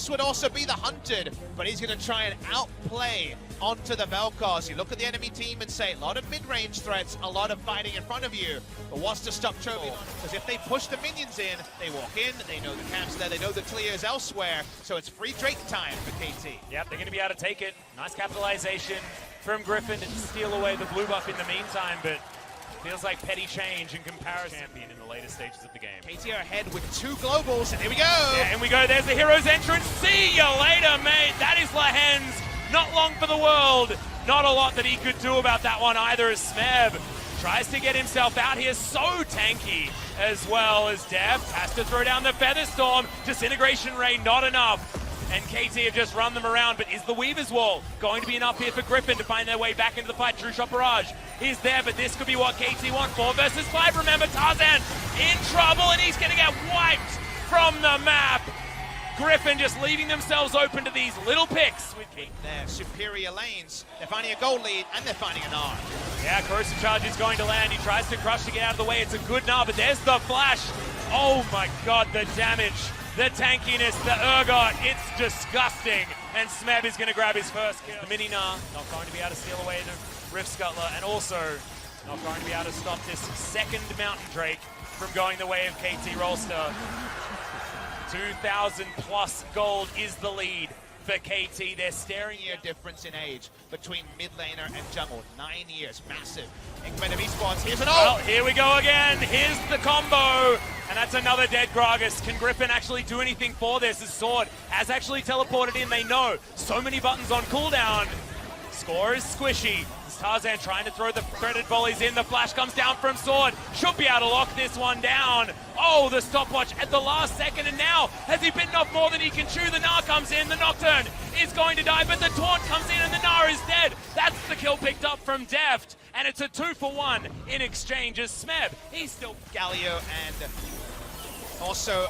this would also be the hunted, but he's going to try and outplay onto the Vel'Koz. You look at the enemy team and say, a lot of mid-range threats, a lot of fighting in front of you, but what's to stop Chovy? Because if they push the minions in, they walk in, they know the camp's there, they know the clear's elsewhere, so it's free Drake time for KT. Yep, they're going to be able to take it. Nice capitalization from Grifin to steal away the blue buff in the meantime, but feels like petty change in comparison. Champion in the later stages of the game. KT are ahead with 2 globals, and here we go! Yeah, and we go, there's the hero's entrance. See you later, mate. That is Lahen's. Not long for the world. Not a lot that he could do about that one either, as Smeb tries to get himself out here. So tanky, as well as Deft has to throw down the Featherstorm. Disintegration Ray, not enough. And KT have just run them around, but is the Weaver's Wall going to be enough here for Grifin to find their way back into the fight? True Shot Barrage is there, but this could be what KT want. 4 versus 5, remember, Tarzan in trouble, and he's going to get wiped from the map. Grifin just leaving themselves open to these little picks. With their superior lanes, they're finding a gold lead, and they're finding an R. Yeah, Corrosive Charge is going to land. He tries to crush to get out of the way. It's a good gnaw, but there's the flash. Oh my god, the damage. The tankiness, the ergot, it's disgusting. And Smeb is going to grab his first kill. The mini Gnar, not going to be able to steal away the Rift Scuttler, and also not going to be able to stop this second Mountain Drake from going the way of KT Rolster. 2,000 plus gold is the lead for KT. They're staring. Year difference in age between mid laner and jungle. 9 years, massive. Incredible esports. Here's an ult. Well, here we go again. Here's the combo. And that's another dead Gragas. Can Grifin actually do anything for this? His sword has actually teleported in. They know. So many buttons on cooldown. Score is squishy. Tarzan trying to throw the threaded volleys in. The flash comes down from Sword. Should be able to lock this one down. Oh, the stopwatch at the last second. And now, has he bitten off more than he can chew? The Gnar comes in. The Nocturne is going to die, but the Taunt comes in and the Gnar is dead. That's the kill picked up from Deft. And it's a 2-for-1 in exchange as Smeb. He's still... Galio and also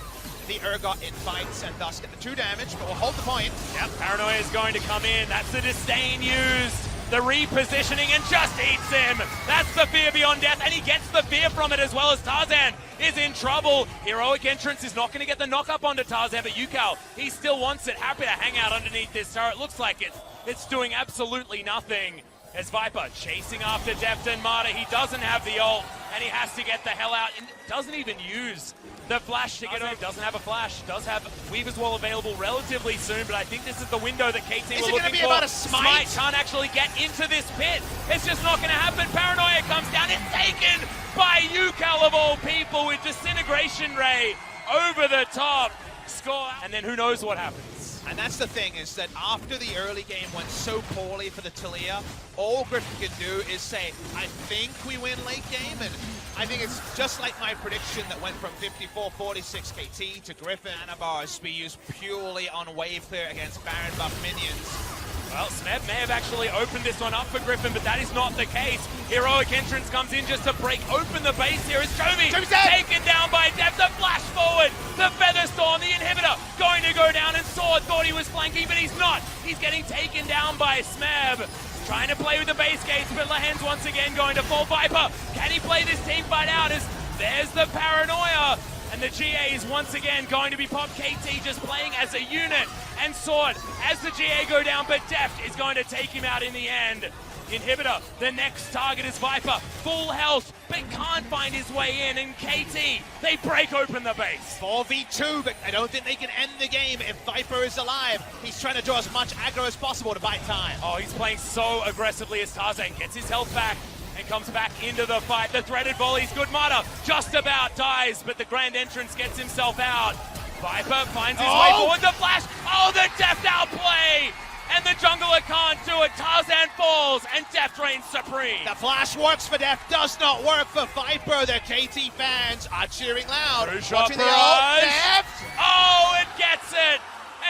the Ergot in fights and thus get the 2 damage, but we'll hold the point. Yep, Paranoia is going to come in. That's the disdain used. The repositioning and just eats him. That's the fear beyond death, and he gets the fear from it as well as Tarzan is in trouble. Heroic entrance is not going to get the knock up onto Tarzan, but Yukao, he still wants it. Happy to hang out underneath this turret. Looks like it's doing absolutely nothing. As Viper chasing after Deft and Marta, he doesn't have the ult, and he has to get the hell out, and doesn't even use the flash to get over. Doesn't have a flash. Does have Weaver's Wall available relatively soon, but I think this is the window that KT were looking for. Is it going to be about a smite? Smite can't actually get into this pit. It's just not going to happen. Paranoia comes down. It's taken by Yukao of all people with Disintegration Ray over the top. Score, and then who knows what happens. And that's the thing, is that after the early game went so poorly for the Taliyah, all Grifin can do is say, I think we win late game, and I think it's just like my prediction that went from 54-46 KT to Grifin. Anabars to be used purely on wave clear against Baron buff minions. Well, Smeb may have actually opened this one up for Grifin, but that is not the case. Heroic entrance comes in just to break open the base here. As Chovy taken down by Deft. The flash forward, the Featherstorm, the inhibitor going to go down, and Sword thought he was flanking, but he's not. He's getting taken down by Smeb. Trying to play with the base gates, but Lahen's once again going to fall. Viper, can he play this team fight out? As there's the Paranoia. And the GA is once again going to be popped. KT just playing as a unit. And Sword, as the GA go down, but Deft is going to take him out in the end. Inhibitor, the next target is Viper. Full health, but can't find his way in. And KT, they break open the base. 4v2, but I don't think they can end the game if Viper is alive. He's trying to draw as much aggro as possible to buy time. Oh, he's playing so aggressively as Tarzan gets his health back and comes back into the fight. The threaded volley's good. Marta just about dies, but the grand entrance gets himself out. Viper finds his way forward. The flash. Oh, the Deft outplay. And the jungler can't do it. Tarzan falls, and Deft reigns supreme. The flash works for Deft, does not work for Viper. The KT fans are cheering loud. Watching the ult. Deft. Oh, it gets it.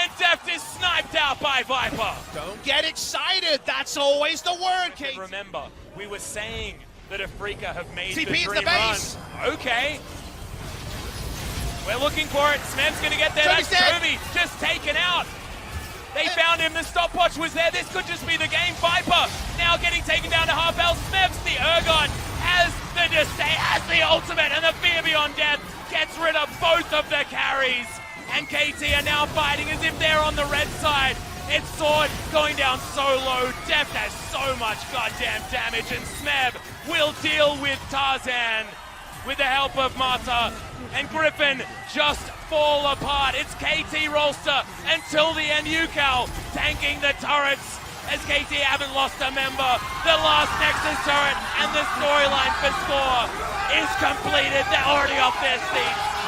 And Deft is sniped out by Viper. Don't get excited. That's always the word, KT. Remember, we were saying that Afrika have made TP the dream the base. Run. Okay. We're looking for it. Smeb's going to get there. That's Chovy just taken out. They found him. The stopwatch was there. This could just be the game. Viper now getting taken down to half health. Smeb's the Ergon has the disdain, has the ultimate, and the fear beyond death gets rid of both of the carries. and KT are now fighting as if they're on the red side. It's Sword going down so low. Deft has so much goddamn damage, and Smeb will deal with Tarzan with the help of Mata. And Grifin just fall apart. It's KT Rolster until the end. UCal tanking the turrets as KT haven't lost a member. The last Nexus turret and the storyline for Score is completed. They're already off their seats.